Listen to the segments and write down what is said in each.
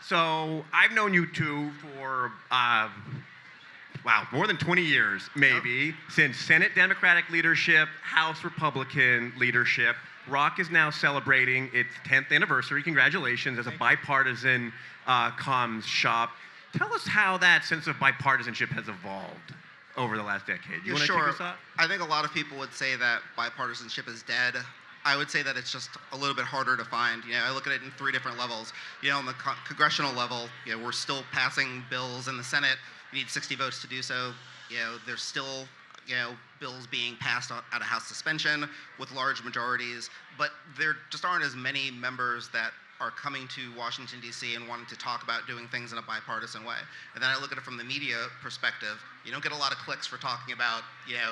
So I've known you two for, wow, more than 20 years, maybe, since Senate Democratic leadership, House Republican leadership. ROKK is now celebrating its 10th anniversary. Congratulations, as a bipartisan comms shop. Tell us how that sense of bipartisanship has evolved over the last decade. You want to kick us off? I think a lot of people would say that bipartisanship is dead. I would say that it's just a little bit harder to find. I look at it in 3 different levels. On the congressional level, we're still passing bills in the Senate. You need 60 votes to do so. There's still, bills being passed out of House suspension with large majorities, but there just aren't as many members that are coming to Washington, D.C. and wanting to talk about doing things in a bipartisan way. And then I look at it from the media perspective. You don't get a lot of clicks for talking about,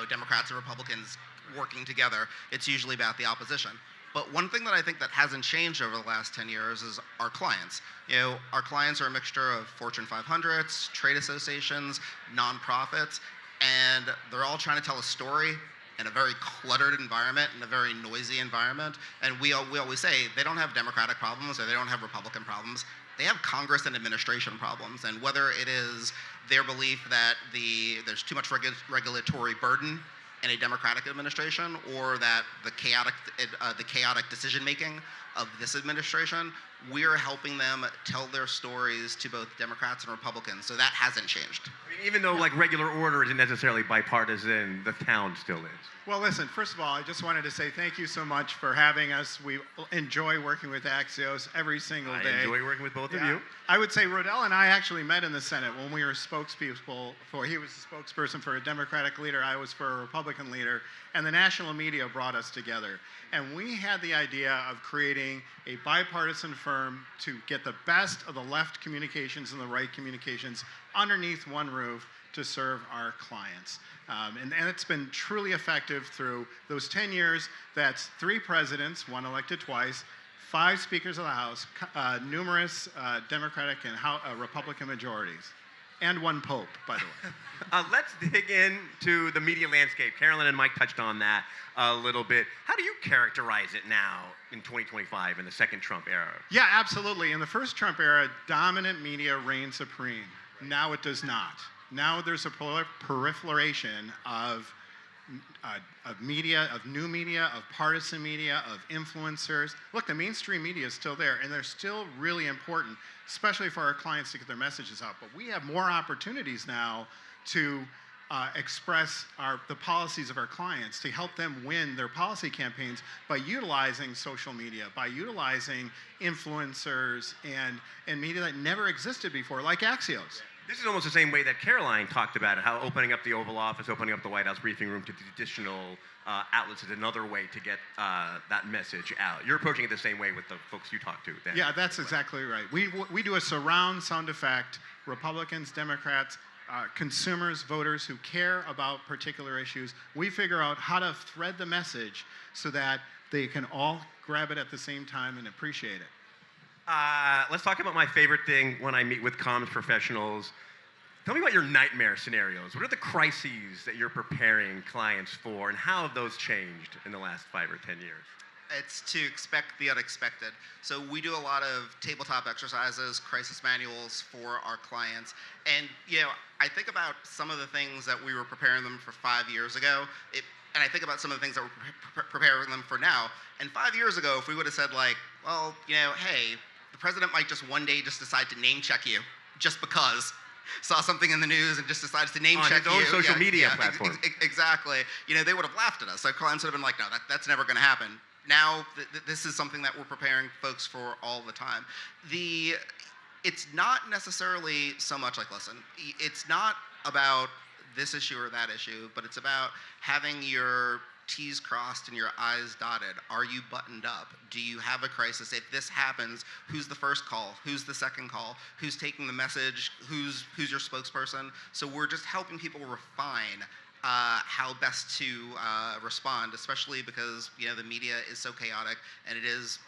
Democrats and Republicans working together. It's usually about the opposition. But one thing that I think that hasn't changed over the last 10 years is our clients. Our clients are a mixture of Fortune 500s, trade associations, nonprofits, and they're all trying to tell a story in a very cluttered environment, in a very noisy environment. And we always say they don't have Democratic problems or they don't have Republican problems. They have Congress and administration problems. And whether it is their belief that there's too much regulatory burden in a Democratic administration, or that the chaotic decision-making of this administration, we're helping them tell their stories to both Democrats and Republicans. So that hasn't changed. I mean, even though regular order isn't necessarily bipartisan, the town still is. Well, listen, first of all, I just wanted to say thank you so much for having us. We enjoy working with Axios every single day. I enjoy working with both of you. I would say Rodell and I actually met in the Senate when we were spokespeople he was the spokesperson for a Democratic leader, I was for a Republican leader, and the national media brought us together. And we had the idea of creating a bipartisan firm to get the best of the left communications and the right communications underneath one roof to serve our clients. And it's been truly effective through those 10 years. That's 3 presidents, 1 elected twice, 5 speakers of the House, numerous Democratic and Republican majorities, and 1 pope, by the way. Let's dig into the media landscape. Carolyn and Mike touched on that a little bit. How do you characterize it now in 2025 in the second Trump era? Yeah, absolutely. In the first Trump era, dominant media reigned supreme. Now it does not. Now there's a proliferation of media, of new media, of partisan media, of influencers. Look, the mainstream media is still there, and they're still really important, especially for our clients to get their messages out. But we have more opportunities now to express the policies of our clients, to help them win their policy campaigns by utilizing social media, by utilizing influencers and media that never existed before, like Axios. This is almost the same way that Caroline talked about it, how opening up the Oval Office, opening up the White House briefing room to the additional outlets is another way to get that message out. You're approaching it the same way with the folks you talk to. Dan. Yeah, that's exactly right. We do a surround sound effect. Republicans, Democrats, consumers, voters who care about particular issues. We figure out how to thread the message so that they can all grab it at the same time and appreciate it. Let's talk about my favorite thing when I meet with comms professionals. Tell me about your nightmare scenarios. What are the crises that you're preparing clients for, and how have those changed in the last 5 or 10 years? It's to expect the unexpected. So we do a lot of tabletop exercises, crisis manuals for our clients. And, I think about some of the things that we were preparing them for 5 years ago, and I think about some of the things that we're preparing them for now. And 5 years ago, if we would have said hey, the president might just one day just decide to name check you just because saw something in the news and just decides to name check you. On his own social media platform. Exactly. They would have laughed at us. Our clients would have been like, no, that's never going to happen. Now, this is something that we're preparing folks for all the time. It's not necessarily so much like, listen, it's not about this issue or that issue, but it's about having your T's crossed and your I's dotted. Are you buttoned up? Do you have a crisis? If this happens, who's the first call? Who's the second call? Who's taking the message? Who's your spokesperson? So we're just helping people refine how best to respond, especially because the media is so chaotic, and it is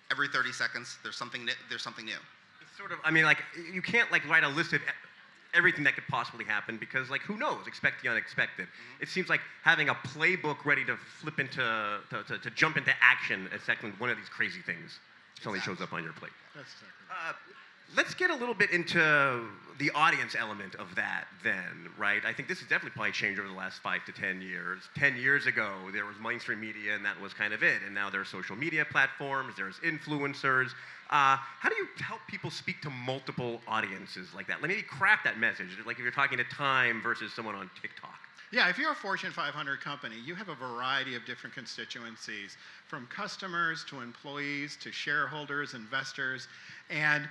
every 30 seconds there's something new. It's sort of, you can't write a list of everything that could possibly happen because, who knows? Expect the unexpected. Mm-hmm. It seems like having a playbook ready to flip into, to jump into action at one of these crazy things. suddenly shows up on your plate. That's exactly. Let's get a little bit into the audience element of that then, right? I think this has definitely probably changed over the last 5 to 10 years. 10 years ago, there was mainstream media and that was kind of it. And now there's social media platforms, there's influencers. How do you help people speak to multiple audiences like that? Like maybe craft that message, like if you're talking to Time versus someone on TikTok. Yeah, if you're a Fortune 500 company, you have a variety of different constituencies, from customers to employees to shareholders, investors, and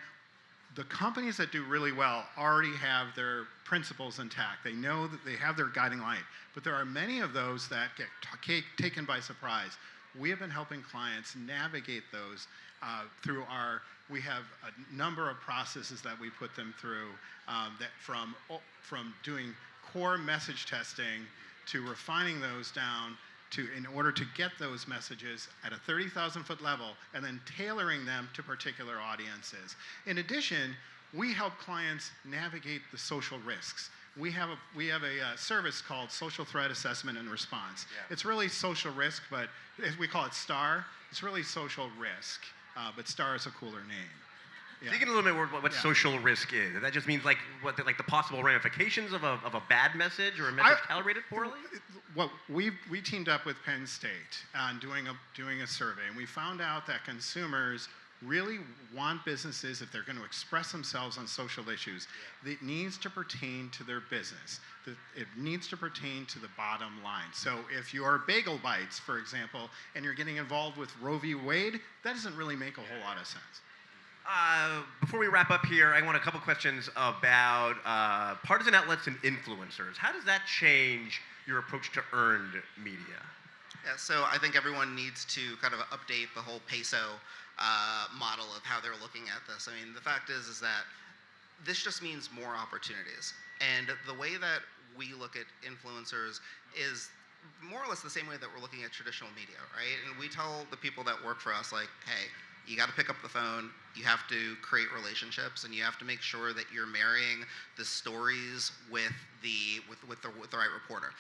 the companies that do really well already have their principles intact. They know that they have their guiding light, but there are many of those that get taken by surprise. We have been helping clients navigate those through we have a number of processes that we put them through that from doing core message testing to refining those down in order to get those messages at a 30,000-foot level and then tailoring them to particular audiences. In addition, we help clients navigate the social risks. We have a service called Social Threat Assessment and Response. Yeah. It's really social risk, but we call it STAR. It's really social risk, but STAR is a cooler name. Yeah. Dig in a little bit what social risk is. That just means like the possible ramifications of a bad message or a message calibrated poorly? Well, we teamed up with Penn State on doing a survey, and we found out that consumers really want businesses, if they're going to express themselves on social issues, it needs to pertain to their business. It needs to pertain to the bottom line. So if you're Bagel Bites, for example, and you're getting involved with Roe v. Wade, that doesn't really make a whole lot of sense. Before we wrap up here, I want a couple questions about partisan outlets and influencers. How does that change your approach to earned media? Yeah, so I think everyone needs to kind of update the whole peso model of how they're looking at this. I mean, the fact is that this just means more opportunities. And the way that we look at influencers is more or less the same way that we're looking at traditional media, right? And we tell the people that work for us, like, hey, you got to pick up the phone, you have to create relationships, and you have to make sure that you're marrying the stories with the right reporter.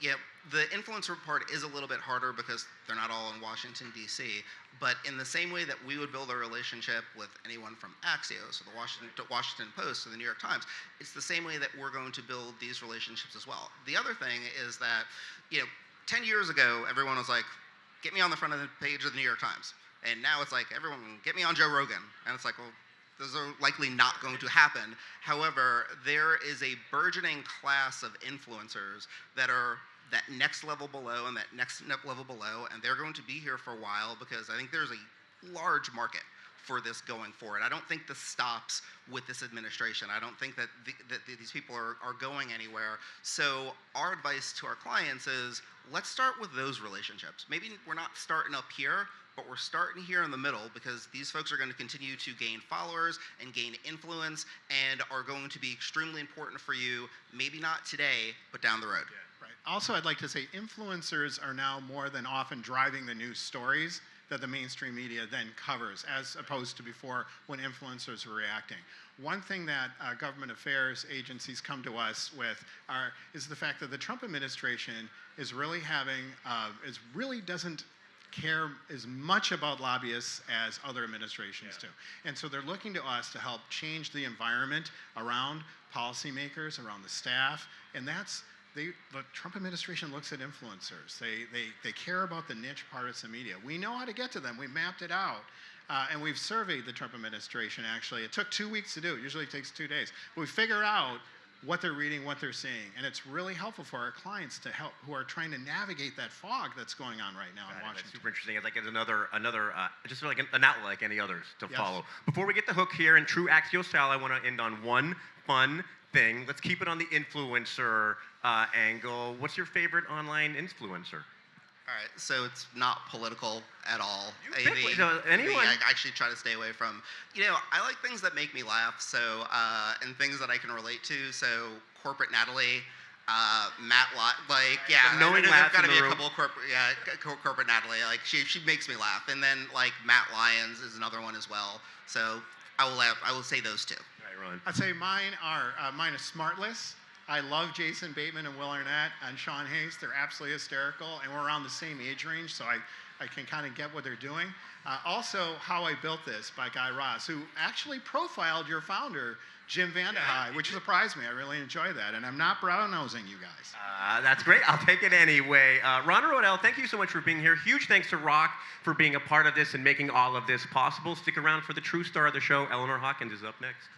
Yeah, the influencer part is a little bit harder because they're not all in Washington, D.C., but in the same way that we would build a relationship with anyone from Axios or the Washington Post or the New York Times, it's the same way that we're going to build these relationships as well. The other thing is that, 10 years ago, everyone was like, get me on the front of the page of the New York Times. And now it's like, everyone, get me on Joe Rogan. And it's like, well, those are likely not going to happen. However, there is a burgeoning class of influencers that are that next level below and that next level below, and they're going to be here for a while because I think there's a large market for this going forward. I don't think this stops with this administration. I don't think that these people are going anywhere. So our advice to our clients is, let's start with those relationships. Maybe we're not starting up here, but we're starting here in the middle because these folks are going to continue to gain followers and gain influence and are going to be extremely important for you, maybe not today, but down the road. Yeah, right. Also, I'd like to say influencers are now more than often driving the news stories that the mainstream media then covers, as opposed to before when influencers were reacting. One thing that government affairs agencies come to us with is the fact that the Trump administration is really doesn't care as much about lobbyists as other administrations do. And so they're looking to us to help change the environment around policymakers, around the staff, and the Trump administration looks at influencers. They care about the niche partisan media. We know how to get to them. We mapped it out. And we've surveyed the Trump administration, actually. It took 2 weeks to do. It usually takes 2 days. But we figure out what they're reading, what they're seeing. And it's really helpful for our clients to help who are trying to navigate that fog that's going on right now in Washington. That's super interesting. It's like another just like an outlet like any others to follow. Before we get the hook here, in true Axios style, I want to end on one fun thing. Let's keep it on the influencer angle. What's your favorite online influencer? All right, so it's not political at all. Anyone? I actually try to stay away from. I like things that make me laugh. So and things that I can relate to. So corporate Natalie, Matt Lott, knowing there's laughs got to in be the a room. couple corporate Natalie. Like she makes me laugh. And then like Matt Lyons is another one as well. So I will say those two. All right, Ron. I'd say mine are Smartless. I love Jason Bateman and Will Arnett and Sean Hayes. They're absolutely hysterical, and we're around the same age range, so I can kind of get what they're doing. Also, How I Built This by Guy Raz, who actually profiled your founder, Jim Vandehei, which surprised me. I really enjoy that. And I'm not brown-nosing you guys. That's great. I'll take it anyway. Ron and Rodell, thank you so much for being here. Huge thanks to ROKK for being a part of this and making all of this possible. Stick around for the true star of the show. Eleanor Hawkins is up next.